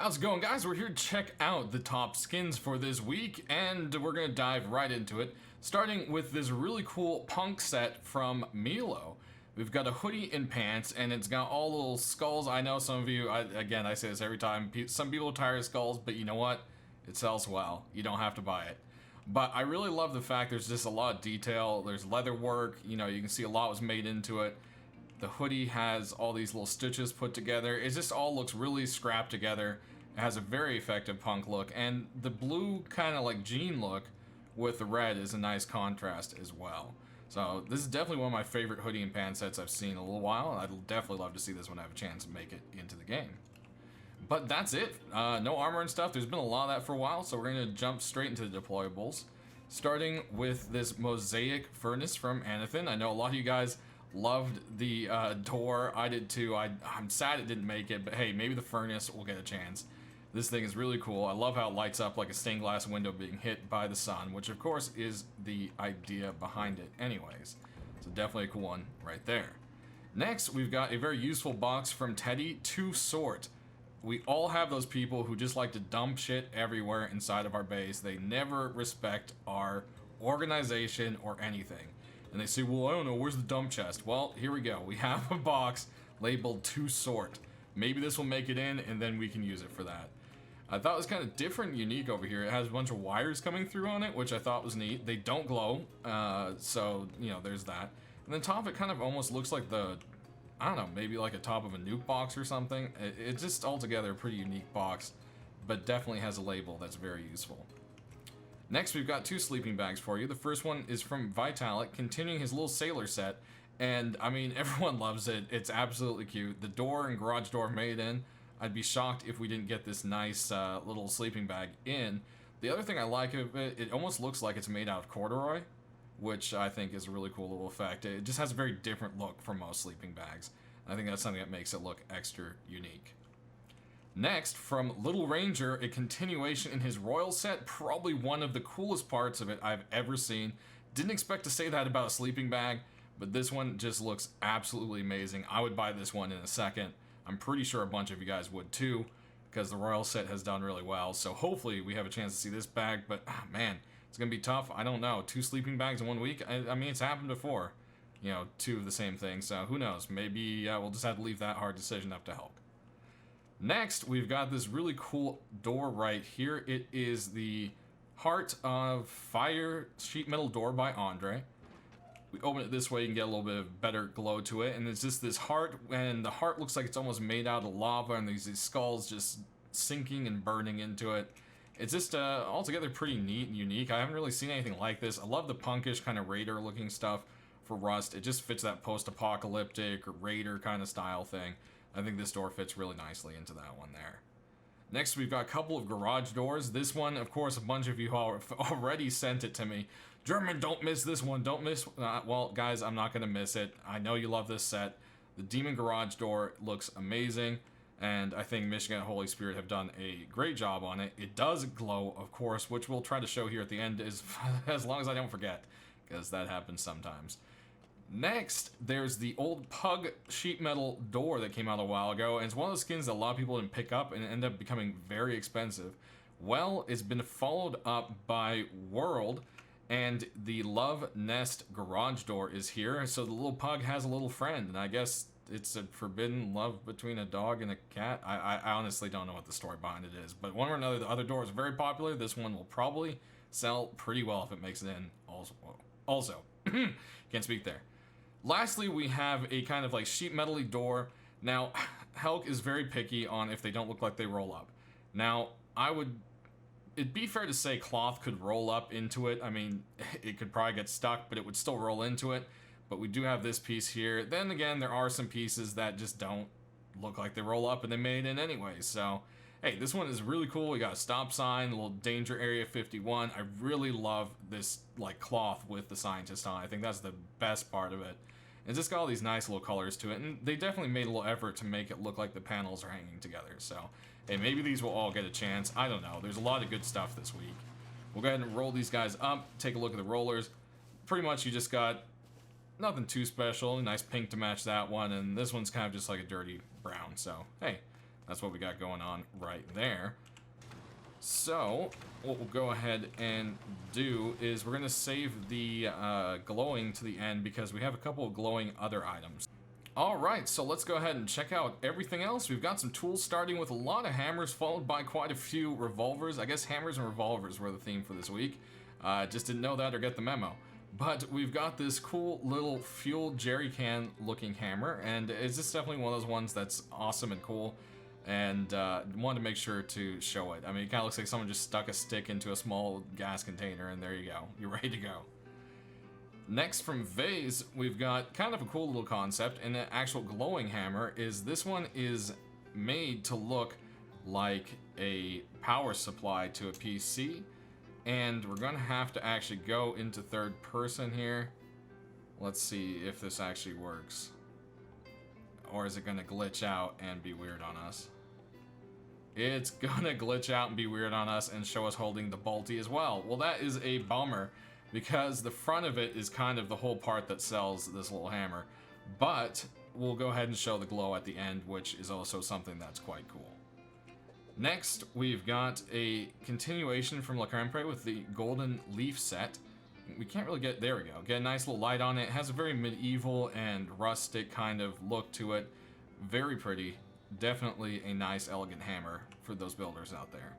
How's it going, guys? We're here to check out the top skins for this week, and we're going to dive right into it, starting with this really cool punk set from Milo. We've got a hoodie and pants, and it's got all the little skulls. I know some of you, I say this every time, some people are tired of skulls, but you know what? It sells well. You don't have to buy it. But I really love the fact there's just a lot of detail. There's leather work, you know, you can see a lot was made into it. The hoodie has all these little stitches put together. It just all looks really scrapped together. It has a very effective punk look, and the blue kind of like jean look with the red is a nice contrast as well. So this is definitely one of my favorite hoodie and pants sets I've seen in a little while. I'd definitely love to see this when I have a chance to make it into the game. But that's it. No armor and stuff. There's been a lot of that for a while, so we're going to jump straight into the deployables. Starting with this Mosaic Furnace from Anathan. I know a lot of you guys loved the door. I did too. I'm sad it didn't make it, but hey, maybe the furnace will get a chance. This thing is really cool. I love how it lights up like a stained glass window being hit by the sun, which of course is the idea behind it anyways. So definitely a cool one right there. Next, we've got a very useful box from Teddy to sort. We all have those people who just like to dump shit everywhere inside of our base. They never respect our organization or anything. And they say, well, I don't know, where's the dump chest? Well, here we go. We have a box labeled to sort. Maybe this will make it in, and then we can use it for that. I thought it was kind of different and unique over here. It has a bunch of wires coming through on it, which I thought was neat. They don't glow, so, you know, there's that. And then top, it kind of almost looks like the, I don't know, maybe like a top of a nuke box or something. It's just altogether a pretty unique box, but definitely has a label that's very useful. Next, we've got two sleeping bags for you. The first one is from Vitalik, continuing his little sailor set. And, I mean, everyone loves it. It's absolutely cute. The door and garage door made in. I'd be shocked if we didn't get this nice little sleeping bag in. The other thing I like of it, it almost looks like it's made out of corduroy, which I think is a really cool little effect. It just has a very different look from most sleeping bags. I think that's something that makes it look extra unique. Next, from Little Ranger, a continuation in his royal set, probably one of the coolest parts of it I've ever seen. Didn't expect to say that about a sleeping bag, but this one just looks absolutely amazing. I would buy this one in a second. I'm pretty sure a bunch of you guys would too, because the royal set has done really well. So hopefully we have a chance to see this bag, but man, it's going to be tough. I don't know. 2 sleeping bags in 1 week? I mean, it's happened before. You know, 2 of the same thing, so who knows? Maybe we'll just have to leave that hard decision up to Hulk. Next, we've got this really cool door right here. It is the Heart of Fire sheet metal door by Andre. We open it this way, you can get a little bit of better glow to it, and it's just this heart, and the heart looks like it's almost made out of lava, and these skulls just sinking and burning into it. It's just altogether pretty neat and unique. I haven't really seen anything like this. I love the punkish kind of Raider looking stuff for Rust. It just fits that post-apocalyptic or Raider kind of style thing. I think this door fits really nicely into that one there. Next, we've got a couple of garage doors. This one, of course, a bunch of you already sent it to me. German, don't miss this one. Don't miss... well, guys, I'm not going to miss it. I know you love this set. The Demon Garage door looks amazing, and I think Michigan and Holy Spirit have done a great job on it. It does glow, of course, which we'll try to show here at the end as long as I don't forget, because that happens sometimes. Next, there's the old Pug sheet metal door that came out a while ago, and it's one of those skins that a lot of people didn't pick up and ended up becoming very expensive. Well, it's been followed up by World, and the Love Nest garage door is here, so the little pug has a little friend, and I guess it's a forbidden love between a dog and a cat. I honestly don't know what the story behind it is, but one or another, the other door is very popular. This one will probably sell pretty well if it makes it in also. Can't speak there. Lastly, we have a kind of like sheet metal-y door. Now, Helk is very picky on if they don't look like they roll up. Now, it'd be fair to say cloth could roll up into it. I mean, it could probably get stuck, but it would still roll into it. But we do have this piece here. Then again, there are some pieces that just don't look like they roll up and they made it in anyway. So, hey, this one is really cool. We got a stop sign, a little danger area 51. I really love this like cloth with the scientist on. I think that's the best part of it. It's just got all these nice little colors to it, and they definitely made a little effort to make it look like the panels are hanging together. So, hey, maybe these will all get a chance. I don't know. There's a lot of good stuff this week. We'll go ahead and roll these guys up, take a look at the rollers. Pretty much you just got nothing too special. Nice pink to match that one, and this one's kind of just like a dirty brown. So, hey, That's what we got going on right there. So, what we'll go ahead and do is we're going to save the glowing to the end because we have a couple of glowing other items. Alright, so let's go ahead and check out everything else. We've got some tools starting with a lot of hammers followed by quite a few revolvers. I guess hammers and revolvers were the theme for this week. Just didn't know that or get the memo. But we've got this cool little fuel jerry can looking hammer, and it's just definitely one of those ones that's awesome and cool. And wanted to make sure to show it. I mean, it kind of looks like someone just stuck a stick into a small gas container, and there you go. You're ready to go. Next from Vase, we've got kind of a cool little concept, and an actual glowing hammer. This one is made to look like a power supply to a PC, and we're going to have to actually go into third person here. Let's see if this actually works. Or is it going to glitch out and be weird on us? It's going to glitch out and be weird on us and show us holding the bolty as well. Well, that is a bummer because the front of it is kind of the whole part that sells this little hammer. But we'll go ahead and show the glow at the end, which is also something that's quite cool. Next, we've got a continuation from La Crempre with the golden leaf set. We can't really get, there we go, get a nice little light on it. It has a very medieval and rustic kind of look to it. Very pretty. Definitely a nice, elegant hammer for those builders out there.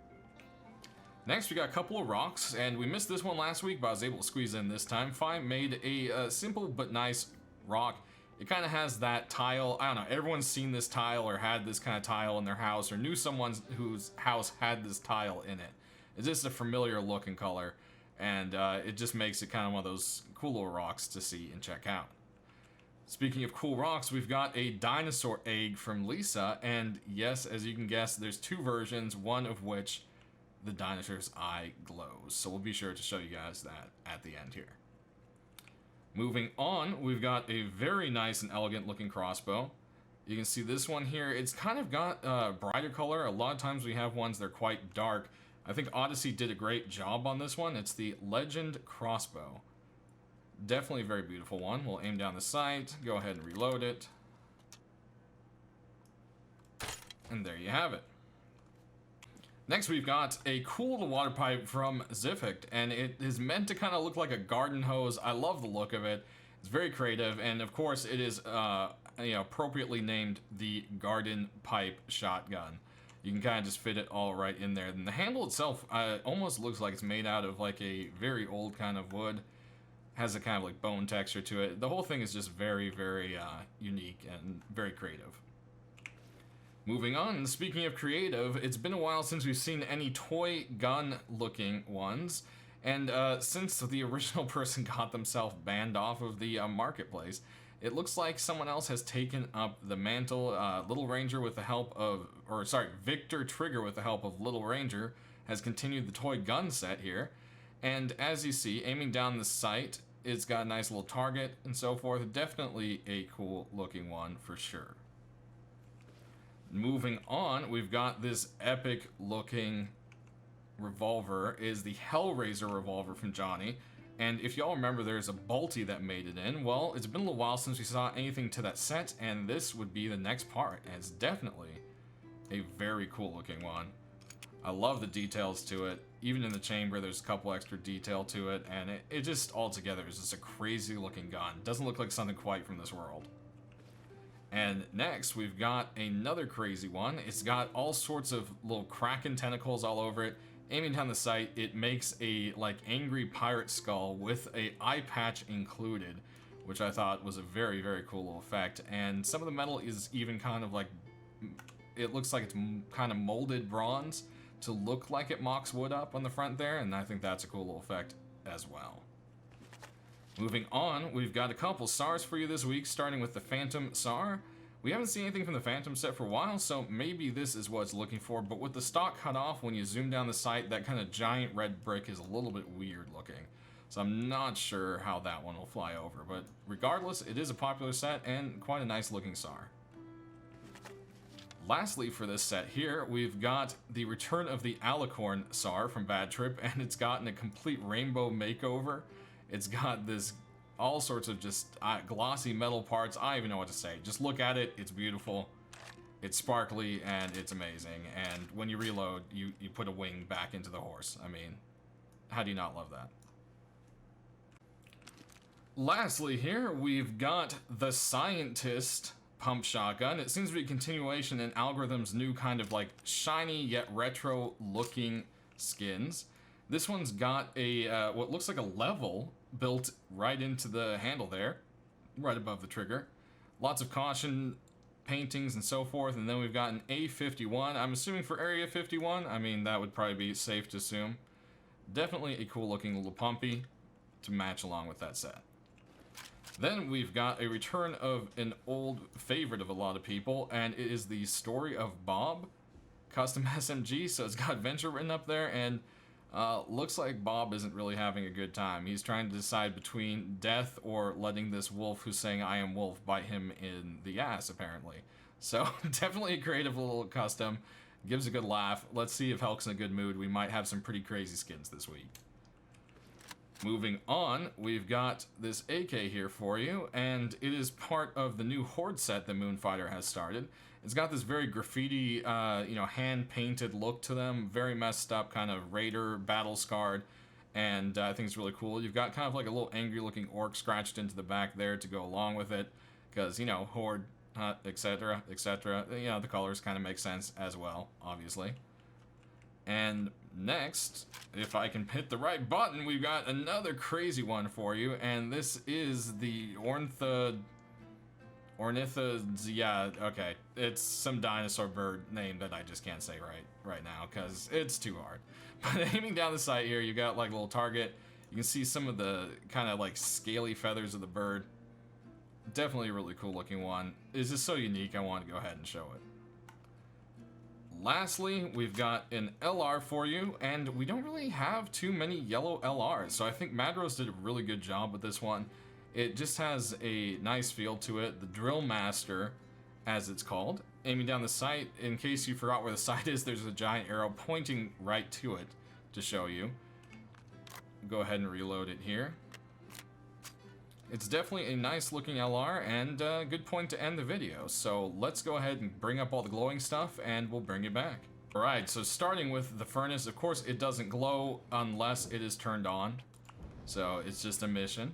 Next, we got a couple of rocks, and we missed this one last week, but I was able to squeeze in this time. Fine made a simple but nice rock. It kind of has that tile, I don't know, everyone's seen this tile or had this kind of tile in their house or knew someone whose house had this tile in it. It's just a familiar look and color. And it just makes it kind of one of those cool little rocks to see and check out. Speaking of cool rocks, we've got a Dinosaur Egg from Lisa. And yes, as you can guess, there's two versions, one of which the dinosaur's eye glows. So we'll be sure to show you guys that at the end here. Moving on, we've got a very nice and elegant looking crossbow. You can see this one here. It's kind of got a brighter color. A lot of times we have ones that are quite dark. I think Odyssey did a great job on this one. It's the Legend Crossbow. Definitely a very beautiful one. We'll aim down the sight, go ahead and reload it. And there you have it. Next, we've got a cool little water pipe from Zifict, and it is meant to kind of look like a garden hose. I love the look of it. It's very creative, and of course, it is appropriately named the Garden Pipe Shotgun. You can kind of just fit it all right in there. And the handle itself almost looks like it's made out of like a very old kind of wood. Has a kind of like bone texture to it. The whole thing is just very, very unique and very creative. Moving on, speaking of creative, it's been a while since we've seen any toy gun looking ones. And since the original person got themselves banned off of the marketplace, it looks like someone else has taken up the mantle. Little Ranger with the help of, Victor Trigger with the help of Little Ranger has continued the toy gun set here. And as you see, aiming down the sight, it's got a nice little target and so forth. Definitely a cool looking one for sure. Moving on, we've got this epic looking revolver. Is the Hellraiser revolver from Johnny. And if y'all remember, there's a Bolty that made it in. Well, it's been a little while since we saw anything to that set, and this would be the next part. And it's definitely a very cool looking one. I love the details to it. Even in the chamber, there's a couple extra detail to it, and it just altogether is just a crazy looking gun. Doesn't look like something quite from this world. And next, we've got another crazy one. It's got all sorts of little kraken tentacles all over it. Aiming down the sight, it makes a like angry pirate skull with a eye patch included, which I thought was a very, very cool little effect. And some of the metal is even kind of like, it looks like it's kind of molded bronze to look like it mocks wood up on the front there, and I think that's a cool little effect as well. Moving on, we've got a couple Tsars for you this week, starting with the Phantom Tsar. We haven't seen anything from the Phantom set for a while, so maybe this is what it's looking for, but with the stock cut off, when you zoom down the sight, that kind of giant red brick is a little bit weird looking. So I'm not sure how that one will fly over, but regardless, it is a popular set and quite a nice looking Tsar. Lastly for this set here, we've got the return of the Alicorn Tsar from Bad Trip, and it's gotten a complete rainbow makeover. It's got this all sorts of just glossy metal parts. I don't even know what to say. Just look at it. It's beautiful. It's sparkly and it's amazing. And when you reload, you put a wing back into the horse. I mean, how do you not love that? Lastly here, we've got the Scientist pump shotgun. It seems to be a continuation in Algorithm's new kind of like shiny yet retro looking skins. This one's got a what looks like a level built right into the handle there, right above the trigger. Lots of caution paintings and so forth, and then we've got an A51. I'm assuming for Area 51. I mean, that would probably be safe to assume. Definitely a cool looking little pumpy to match along with that set. Then we've got a return of an old favorite of a lot of people, and it is the Story of Bob custom SMG. So it's got adventure written up there, and looks like Bob isn't really having a good time. He's trying to decide between death or letting this wolf who's saying I am wolf bite him in the ass, apparently. So definitely a creative little custom. Gives a good laugh. Let's see if Helk's in a good mood. We might have some pretty crazy skins this week. Moving on, we've got this AK here for you, and it is part of the new Horde set that Moonfighter has started. It's got this very graffiti, hand-painted look to them, very messed up, kind of raider, battle-scarred, and I think it's really cool. You've got kind of like a little angry-looking orc scratched into the back there to go along with it, because, you know, Horde, etc., etc. You know, the colors kind of make sense as well, obviously. And next, if I can hit the right button, we've got another crazy one for you, and this is the yeah, okay. It's some dinosaur bird name that I just can't say right now, because it's too hard. But aiming down the sight here, you got like a little target. You can see some of the kind of like scaly feathers of the bird. Definitely a really cool looking one. It's just so unique, I want to go ahead and show it. Lastly, we've got an LR for you, and we don't really have too many yellow LRs, so I think Madrose did a really good job with this one. It just has a nice feel to it. The Drill Master, as it's called. Aiming down the sight, in case you forgot where the sight is, there's a giant arrow pointing right to it to show you. Go ahead and reload it here. It's definitely a nice looking LR and a good point to end the video. So let's go ahead and bring up all the glowing stuff and we'll bring it back. Alright, so starting with the furnace, of course it doesn't glow unless it is turned on. So it's just a mission.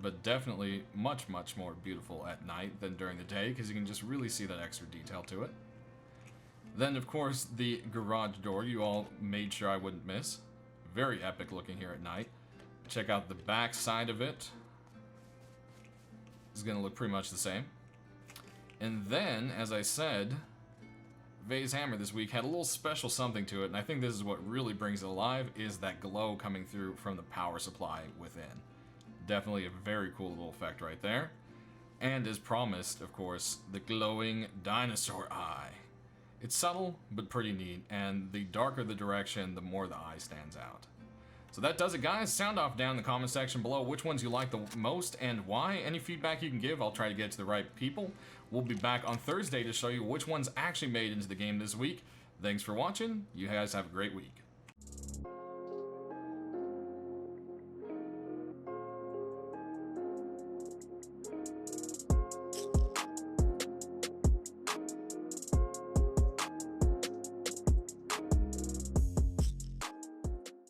But definitely much, much more beautiful at night than during the day because you can just really see that extra detail to it. Then, of course, the garage door you all made sure I wouldn't miss. Very epic looking here at night. Check out the back side of it. It's going to look pretty much the same. And then, as I said, Vay's hammer this week had a little special something to it, and I think this is what really brings it alive, is that glow coming through from the power supply within. Definitely a very cool little effect right there. And as promised, of course, the glowing dinosaur eye. It's subtle, but pretty neat, and the darker the direction, the more the eye stands out. So that does it, guys. Sound off down in the comment section below which ones you like the most and why. Any feedback you can give, I'll try to get to the right people. We'll be back on Thursday to show you which ones actually made into the game this week. Thanks for watching. You guys have a great week.